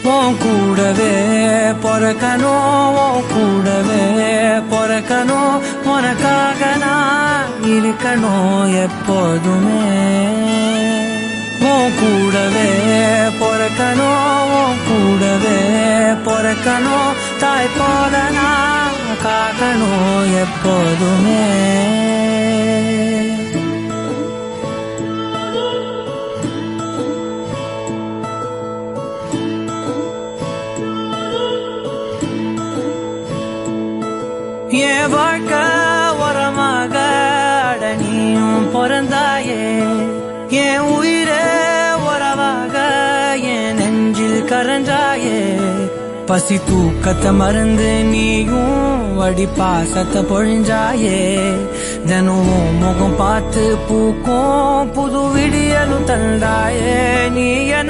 உன் கூடவே பொறக்கணும், உன் கூடவே பொறக்கணும், உனக்காக நான் இருக்கணும் எப்போதுமே. உன் கூடவே பொறக்கணும், உன் கூடவே பொறக்கணும், தாய் போல நான் காக்கணும் எப்போதுமே. என் வாழ்க்கை உரமாக அடனியும் பிறந்தாயே, என் உயிரே உறவாக என் நெஞ்சில் கரஞ்சாயே. பசி தூக்கத்தை மறந்து நீயும் வடி பாசத்தை பொழிஞ்சாயே. தினமும் முகம் பார்த்து பூக்கும் புது விடியலும் தந்தாயே. நீ